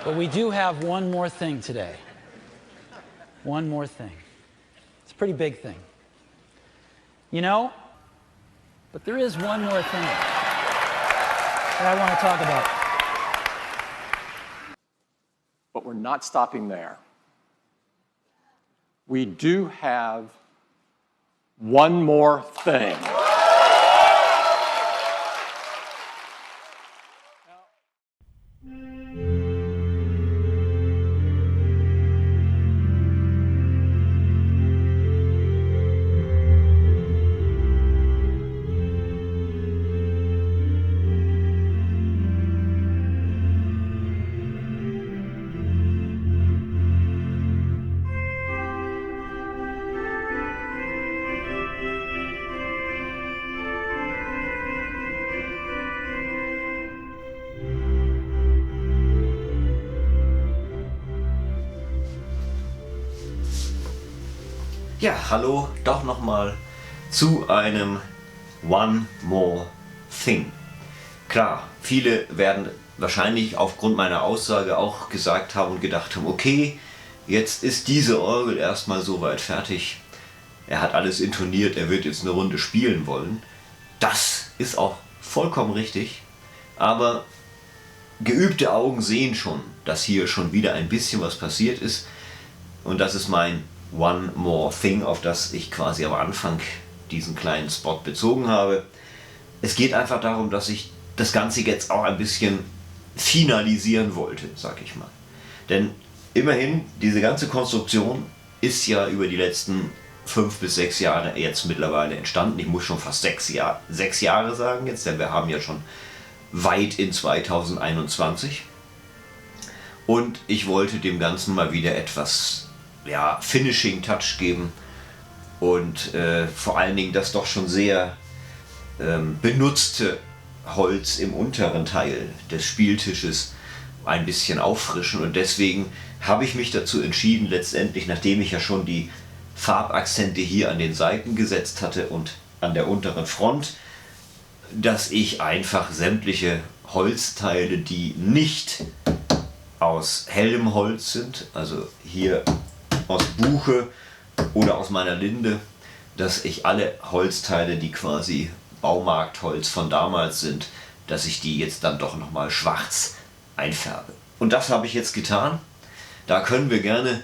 But we do have one more thing today. One more thing. It's a pretty big thing. You know, but there is one more thing that I want to talk about. But we're not stopping there. We do have one more thing. Ja, hallo, doch nochmal zu einem One More Thing. Klar, viele werden wahrscheinlich aufgrund meiner Aussage auch gesagt haben und gedacht haben, okay, jetzt ist diese Orgel erstmal soweit fertig. Er hat alles intoniert, er wird jetzt eine Runde spielen wollen. Das ist auch vollkommen richtig, aber geübte Augen sehen schon, dass hier schon wieder ein bisschen was passiert ist, und das ist mein One More Thing, auf das ich quasi am Anfang diesen kleinen Spot bezogen habe. Es geht einfach darum, dass ich das Ganze jetzt auch ein bisschen finalisieren wollte, sag ich mal. Denn immerhin, diese ganze Konstruktion ist ja über die letzten 5 bis 6 Jahre jetzt mittlerweile entstanden. Ich muss schon fast 6 Jahre sagen jetzt, denn wir haben ja schon weit in 2021. Und ich wollte dem Ganzen mal wieder etwas Finishing Touch geben und vor allen Dingen das doch schon sehr benutzte Holz im unteren Teil des Spieltisches ein bisschen auffrischen, und deswegen habe ich mich dazu entschieden, letztendlich, nachdem ich ja schon die Farbakzente hier an den Seiten gesetzt hatte und an der unteren Front, dass ich einfach sämtliche Holzteile, die nicht aus hellem Holz sind, also hier aus Buche oder aus meiner Linde, dass ich alle Holzteile, die quasi Baumarktholz von damals sind, dass ich die jetzt dann doch nochmal schwarz einfärbe. Und das habe ich jetzt getan. Da können wir gerne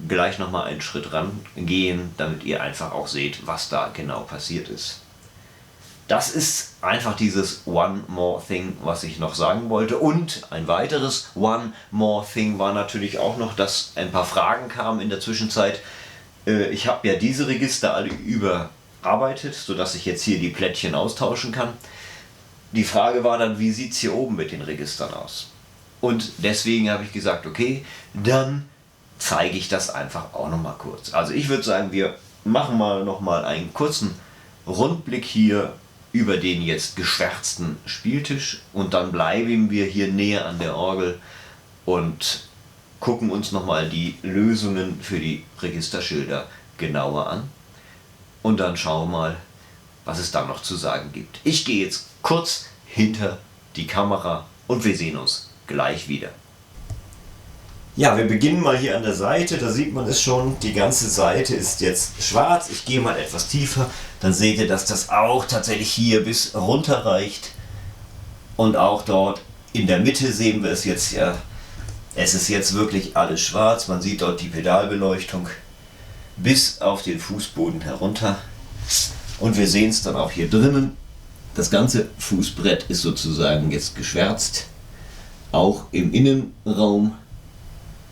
gleich nochmal einen Schritt rangehen, damit ihr einfach auch seht, was da genau passiert ist. Das ist einfach dieses One More Thing, was ich noch sagen wollte. Und ein weiteres One More Thing war natürlich auch noch, dass ein paar Fragen kamen in der Zwischenzeit. Ich habe ja diese Register alle überarbeitet, sodass ich jetzt hier die Plättchen austauschen kann. Die Frage war dann, wie sieht es hier oben mit den Registern aus? Und deswegen habe ich gesagt, okay, dann zeige ich das einfach auch nochmal kurz. Also ich würde sagen, wir machen mal nochmal einen kurzen Rundblick hier über den jetzt geschwärzten Spieltisch, und dann bleiben wir hier näher an der Orgel und gucken uns nochmal die Lösungen für die Registerschilder genauer an, und dann schauen wir mal, was es da noch zu sagen gibt. Ich gehe jetzt kurz hinter die Kamera und wir sehen uns gleich wieder. Ja, wir beginnen mal hier an der Seite, da sieht man es schon, die ganze Seite ist jetzt schwarz. Ich gehe mal etwas tiefer, dann seht ihr, dass das auch tatsächlich hier bis runter reicht. Und auch dort in der Mitte sehen wir es jetzt ja. Es ist jetzt wirklich alles schwarz, man sieht dort die Pedalbeleuchtung bis auf den Fußboden herunter. Und wir sehen es dann auch hier drinnen. Das ganze Fußbrett ist sozusagen jetzt geschwärzt, auch im Innenraum.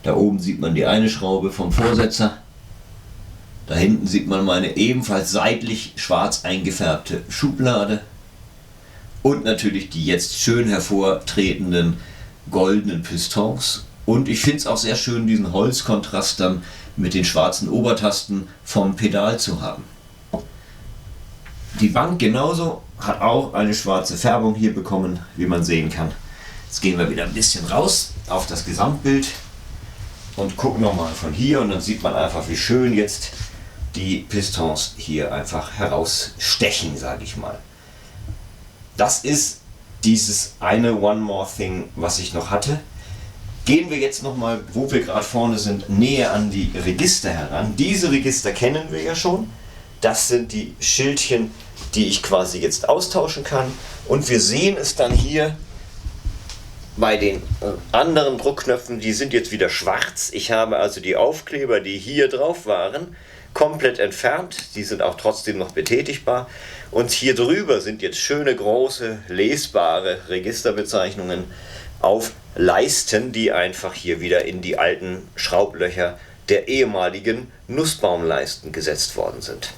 Da oben sieht man die eine Schraube vom Vorsetzer. Da hinten sieht man meine ebenfalls seitlich schwarz eingefärbte Schublade. Und natürlich die jetzt schön hervortretenden goldenen Pistons. Und ich finde es auch sehr schön, diesen Holzkontrast dann mit den schwarzen Obertasten vom Pedal zu haben. Die Bank genauso hat auch eine schwarze Färbung hier bekommen, wie man sehen kann. Jetzt gehen wir wieder ein bisschen raus auf das Gesamtbild und gucken nochmal von hier, und dann sieht man einfach, wie schön jetzt die Pistons hier einfach herausstechen, sage ich mal. Das ist dieses eine One More Thing, was ich noch hatte. Gehen wir jetzt nochmal, wo wir gerade vorne sind, näher an die Register heran. Diese Register kennen wir ja schon. Das sind die Schildchen, die ich quasi jetzt austauschen kann. Und wir sehen es dann hier bei den anderen Druckknöpfen, die sind jetzt wieder schwarz. Ich habe also die Aufkleber, die hier drauf waren, komplett entfernt. Die sind auch trotzdem noch betätigbar. Und hier drüber sind jetzt schöne, große, lesbare Registerbezeichnungen auf Leisten, die einfach hier wieder in die alten Schraublöcher der ehemaligen Nussbaumleisten gesetzt worden sind.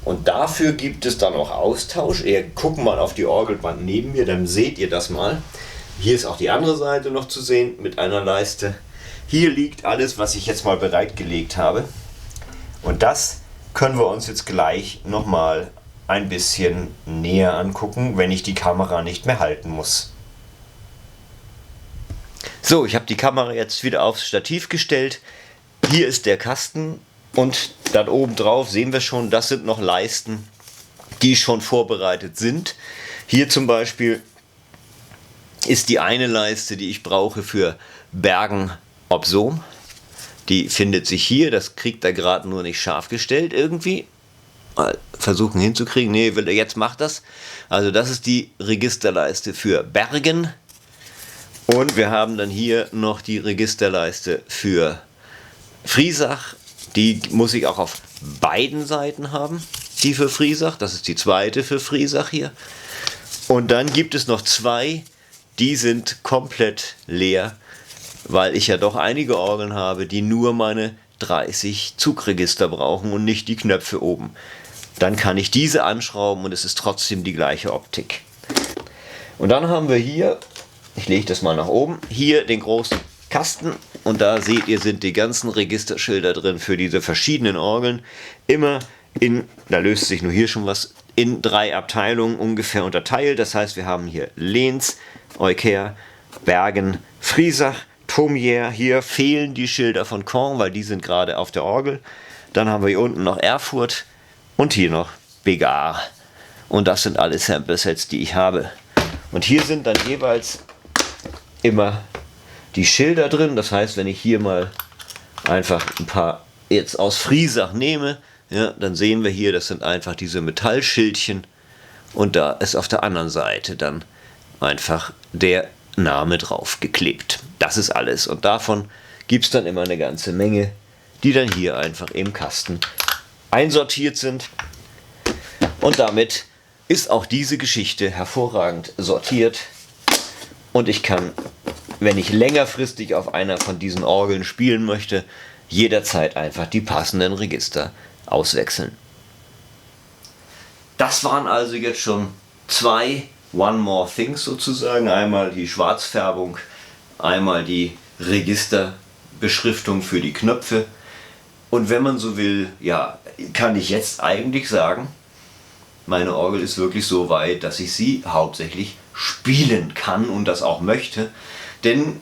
Und dafür gibt es dann auch Austausch. Gucken mal auf die Orgelband neben mir, dann seht ihr das mal. Hier ist auch die andere Seite noch zu sehen mit einer Leiste. Hier liegt alles, was ich jetzt mal bereitgelegt habe. Und das können wir uns jetzt gleich nochmal ein bisschen näher angucken, wenn ich die Kamera nicht mehr halten muss. So, ich habe die Kamera jetzt wieder aufs Stativ gestellt. Hier ist der Kasten und dann oben drauf sehen wir schon, das sind noch Leisten, die schon vorbereitet sind. Hier zum Beispiel ist die eine Leiste, die ich brauche für Bergen ob Zoom. Die findet sich hier, das kriegt er gerade nur nicht scharf gestellt irgendwie. Mal versuchen hinzukriegen, nee, jetzt macht das. Also das ist die Registerleiste für Bergen. Und wir haben dann hier noch die Registerleiste für Friesach. Die muss ich auch auf beiden Seiten haben, die für Friesach. Das ist die zweite für Friesach hier. Und dann gibt es noch zwei, die sind komplett leer, weil ich ja doch einige Orgeln habe, die nur meine 30 Zugregister brauchen und nicht die Knöpfe oben. Dann kann ich diese anschrauben und es ist trotzdem die gleiche Optik. Und dann haben wir hier, ich lege das mal nach oben, hier den großen Kasten und da seht ihr, sind die ganzen Registerschilder drin für diese verschiedenen Orgeln. Immer da löst sich nur hier schon was, in 3 Abteilungen ungefähr unterteilt. Das heißt, wir haben hier Lehns, Euker, Bergen, Friesach, Thomier. Hier fehlen die Schilder von Caen, weil die sind gerade auf der Orgel. Dann haben wir hier unten noch Erfurt und hier noch Begard. Und das sind alle Sample-Sets, die ich habe. Und hier sind dann jeweils immer die Schilder drin. Das heißt, wenn ich hier mal einfach ein paar jetzt aus Friesach nehme, ja, dann sehen wir hier, das sind einfach diese Metallschildchen. Und da ist auf der anderen Seite dann einfach der Name drauf geklebt. Das ist alles. Und davon gibt es dann immer eine ganze Menge, die dann hier einfach im Kasten einsortiert sind. Und damit ist auch diese Geschichte hervorragend sortiert. Und ich kann, wenn ich längerfristig auf einer von diesen Orgeln spielen möchte, jederzeit einfach die passenden Register auswechseln. Das waren also jetzt schon 2 One More Things sozusagen. Einmal die Schwarzfärbung, einmal die Registerbeschriftung für die Knöpfe. Und wenn man so will, ja, kann ich jetzt eigentlich sagen, meine Orgel ist wirklich so weit, dass ich sie hauptsächlich spielen kann und das auch möchte. Denn,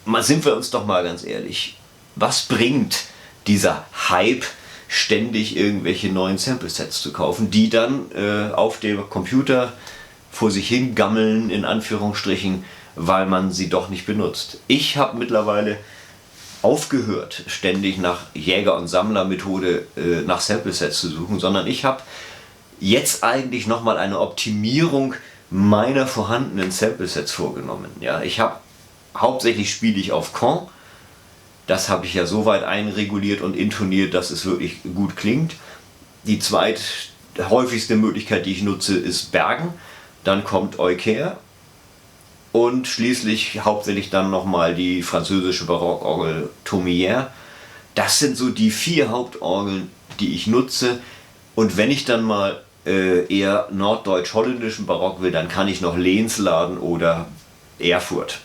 mal sind wir uns doch mal ganz ehrlich, was bringt dieser Hype, ständig irgendwelche neuen Sample-Sets zu kaufen, die dann auf dem Computer vor sich hin gammeln, in Anführungsstrichen, weil man sie doch nicht benutzt. Ich habe mittlerweile aufgehört, ständig nach Jäger- und Sammlermethode nach Sample-Sets zu suchen, sondern ich habe jetzt eigentlich nochmal eine Optimierung meiner vorhandenen Sample-Sets vorgenommen. Ja, hauptsächlich spiele ich auf Caen. Das habe ich ja so weit einreguliert und intoniert, dass es wirklich gut klingt. Die zweithäufigste Möglichkeit, die ich nutze, ist Bergen. Dann kommt Euker und schließlich hauptsächlich dann nochmal die französische Barockorgel Thomier. Das sind so die 4 Hauptorgeln, die ich nutze. Und wenn ich dann mal eher norddeutsch-holländischen Barock will, dann kann ich noch Lehns laden oder Erfurt.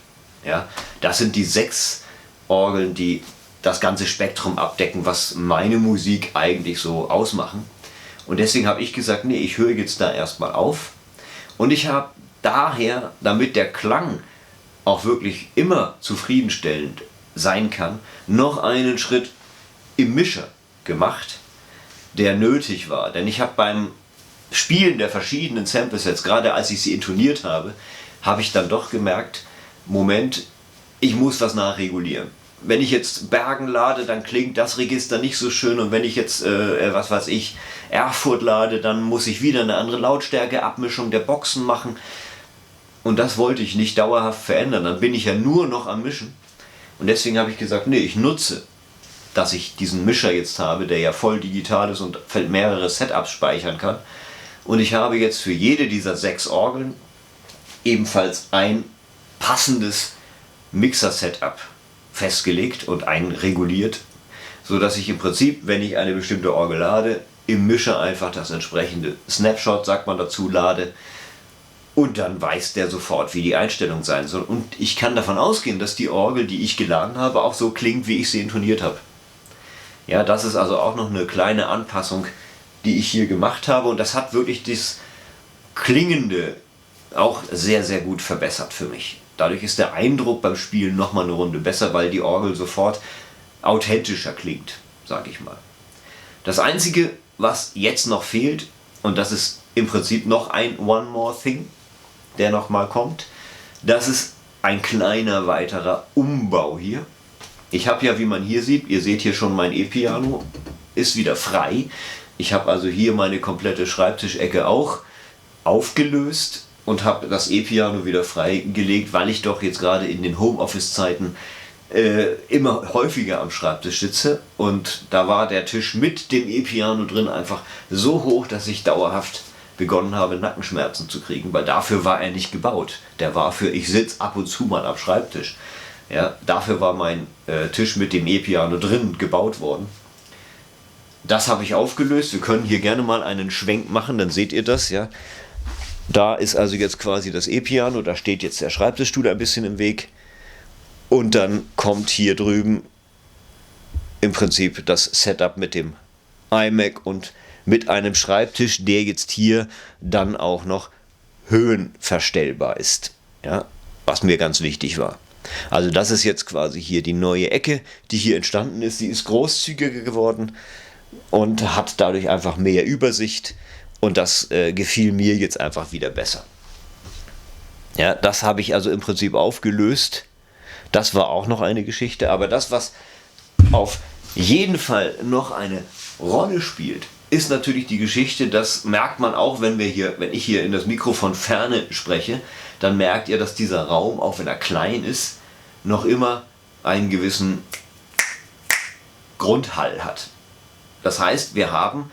Ja, das sind die 6 Orgeln, die das ganze Spektrum abdecken, was meine Musik eigentlich so ausmachen. Und deswegen habe ich gesagt, nee, ich höre jetzt da erstmal auf. Und ich habe daher, damit der Klang auch wirklich immer zufriedenstellend sein kann, noch einen Schritt im Mischer gemacht, der nötig war. Denn ich habe beim Spielen der verschiedenen Sample-Sets, gerade als ich sie intoniert habe, habe ich dann doch gemerkt, Moment, ich muss was nachregulieren. Wenn ich jetzt Bergen lade, dann klingt das Register nicht so schön, und wenn ich jetzt, was weiß ich, Erfurt lade, dann muss ich wieder eine andere Lautstärkeabmischung der Boxen machen. Und das wollte ich nicht dauerhaft verändern, dann bin ich ja nur noch am Mischen. Und deswegen habe ich gesagt, nee, ich nutze, dass ich diesen Mischer jetzt habe, der ja voll digital ist und mehrere Setups speichern kann. Und ich habe jetzt für jede dieser 6 Orgeln ebenfalls ein passendes Mixer-Setup festgelegt und einreguliert, so dass ich im Prinzip, wenn ich eine bestimmte Orgel lade, im Mischer einfach das entsprechende Snapshot, sagt man dazu, lade, und dann weiß der sofort, wie die Einstellung sein soll. Und ich kann davon ausgehen, dass die Orgel, die ich geladen habe, auch so klingt, wie ich sie intoniert habe. Ja, das ist also auch noch eine kleine Anpassung, die ich hier gemacht habe, und das hat wirklich das Klingende auch sehr, sehr gut verbessert für mich. Dadurch ist der Eindruck beim Spielen nochmal eine Runde besser, weil die Orgel sofort authentischer klingt, sage ich mal. Das Einzige, was jetzt noch fehlt, und das ist im Prinzip noch ein One More Thing, der nochmal kommt, das ist ein kleiner weiterer Umbau hier. Ich habe ja, wie man hier sieht, ihr seht hier schon, mein E-Piano ist wieder frei. Ich habe also hier meine komplette Schreibtischecke auch aufgelöst und habe das E-Piano wieder freigelegt, weil ich doch jetzt gerade in den Homeoffice-Zeiten immer häufiger am Schreibtisch sitze, und da war der Tisch mit dem E-Piano drin einfach so hoch, dass ich dauerhaft begonnen habe, Nackenschmerzen zu kriegen, weil dafür war er nicht gebaut. Der war für, ich sitze ab und zu mal am Schreibtisch. Ja, dafür war mein Tisch mit dem E-Piano drin gebaut worden. Das habe ich aufgelöst. Wir können hier gerne mal einen Schwenk machen, dann seht ihr das. Ja. Da ist also jetzt quasi das E-Piano, da steht jetzt der Schreibtischstuhl ein bisschen im Weg. Und dann kommt hier drüben im Prinzip das Setup mit dem iMac und mit einem Schreibtisch, der jetzt hier dann auch noch höhenverstellbar ist. Ja, was mir ganz wichtig war. Also das ist jetzt quasi hier die neue Ecke, die hier entstanden ist. Die ist großzügiger geworden und hat dadurch einfach mehr Übersicht, und das gefiel mir jetzt einfach wieder besser. Ja, das habe ich also im Prinzip aufgelöst. Das war auch noch eine Geschichte, aber das, was auf jeden Fall noch eine Rolle spielt, ist natürlich die Geschichte, das merkt man auch, wenn ich hier in das Mikro von Ferne spreche, dann merkt ihr, dass dieser Raum, auch wenn er klein ist, noch immer einen gewissen Grundhall hat. Das heißt, wir haben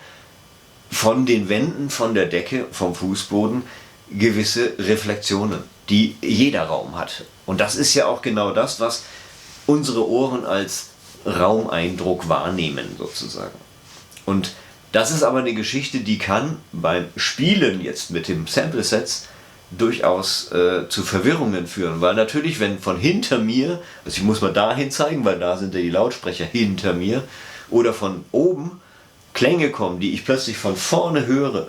von den Wänden, von der Decke, vom Fußboden gewisse Reflexionen, die jeder Raum hat. Und das ist ja auch genau das, was unsere Ohren als Raumeindruck wahrnehmen, sozusagen. Und das ist aber eine Geschichte, die kann beim Spielen jetzt mit dem Sample-Sets durchaus zu Verwirrungen führen, weil natürlich, wenn von hinter mir, also ich muss mal dahin zeigen, weil da sind ja die Lautsprecher hinter mir, oder von oben Klänge kommen, die ich plötzlich von vorne höre,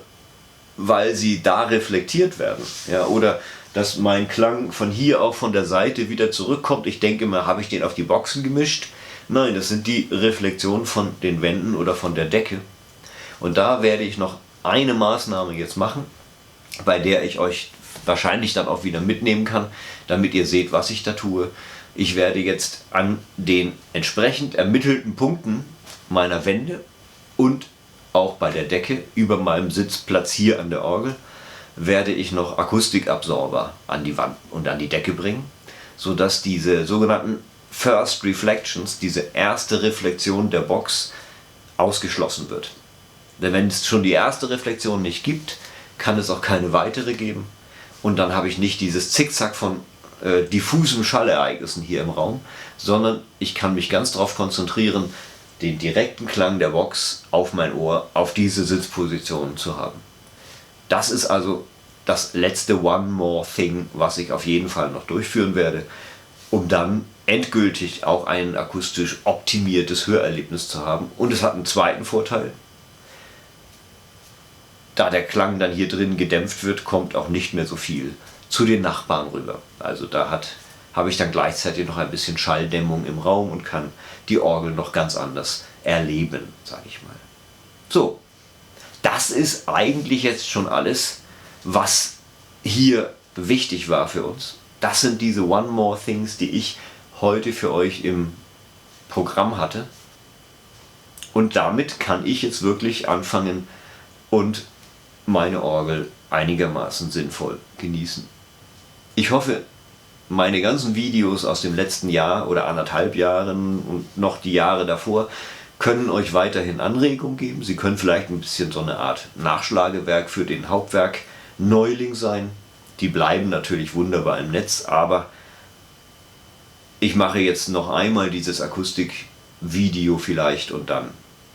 weil sie da reflektiert werden, ja, oder dass mein Klang von hier auch von der Seite wieder zurückkommt. Ich denke immer, habe ich den auf die Boxen gemischt? Nein, das sind die Reflexionen von den Wänden oder von der Decke. Und da werde ich noch eine Maßnahme jetzt machen, bei der ich euch wahrscheinlich dann auch wieder mitnehmen kann, damit ihr seht, was ich da tue. Ich werde jetzt an den entsprechend ermittelten Punkten meiner Wände und auch bei der Decke über meinem Sitzplatz hier an der Orgel werde ich noch Akustikabsorber an die Wand und an die Decke bringen, sodass diese sogenannten First Reflections, diese erste Reflexion der Box, ausgeschlossen wird. Denn wenn es schon die erste Reflexion nicht gibt, kann es auch keine weitere geben. Und dann habe ich nicht dieses Zickzack von diffusen Schallereignissen hier im Raum, sondern ich kann mich ganz darauf konzentrieren, den direkten Klang der Box auf mein Ohr, auf diese Sitzposition zu haben. Das ist also das letzte One More Thing, was ich auf jeden Fall noch durchführen werde, um dann endgültig auch ein akustisch optimiertes Hörerlebnis zu haben. Und es hat einen zweiten Vorteil. Da der Klang dann hier drin gedämpft wird, kommt auch nicht mehr so viel zu den Nachbarn rüber. Also da habe ich dann gleichzeitig noch ein bisschen Schalldämmung im Raum und kann die Orgel noch ganz anders erleben, sage ich mal. So, das ist eigentlich jetzt schon alles, was hier wichtig war für uns. Das sind diese One More Things, die ich heute für euch im Programm hatte. Und damit kann ich jetzt wirklich anfangen und meine Orgel einigermaßen sinnvoll genießen. Ich hoffe, meine ganzen Videos aus dem letzten Jahr oder 1,5 Jahren und noch die Jahre davor können euch weiterhin Anregung geben. Sie können vielleicht ein bisschen so eine Art Nachschlagewerk für den Hauptwerk Neuling sein. Die bleiben natürlich wunderbar im Netz, aber ich mache jetzt noch einmal dieses Akustikvideo vielleicht und dann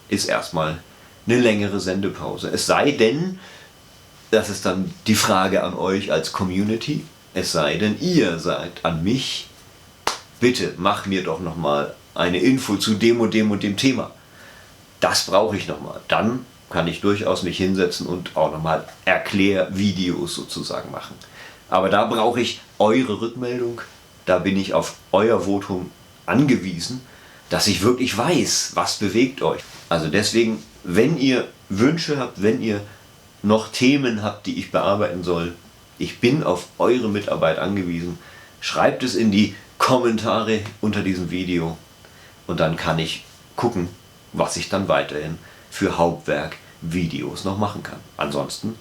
ist erstmal eine längere Sendepause. Es sei denn, das ist dann die Frage an euch als Community, es sei denn, ihr sagt an mich, bitte mach mir doch nochmal eine Info zu dem und dem und dem Thema. Das brauche ich nochmal. Dann kann ich durchaus mich hinsetzen und auch nochmal Erklärvideos sozusagen machen. Aber da brauche ich eure Rückmeldung, da bin ich auf euer Votum angewiesen, dass ich wirklich weiß, was bewegt euch. Also deswegen, wenn ihr Wünsche habt, wenn ihr noch Themen habt, die ich bearbeiten soll, ich bin auf eure Mitarbeit angewiesen. Schreibt es in die Kommentare unter diesem Video und dann kann ich gucken, was ich dann weiterhin für Hauptwerk-Videos noch machen kann. Ansonsten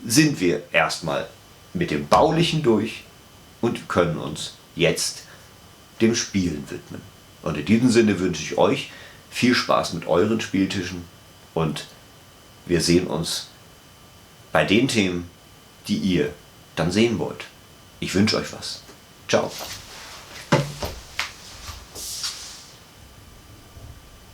sind wir erstmal mit dem Baulichen durch und können uns jetzt dem Spielen widmen. Und in diesem Sinne wünsche ich euch viel Spaß mit euren Spieltischen und wir sehen uns bei den Themen, die ihr dann sehen wollt. Ich wünsche euch was. Ciao.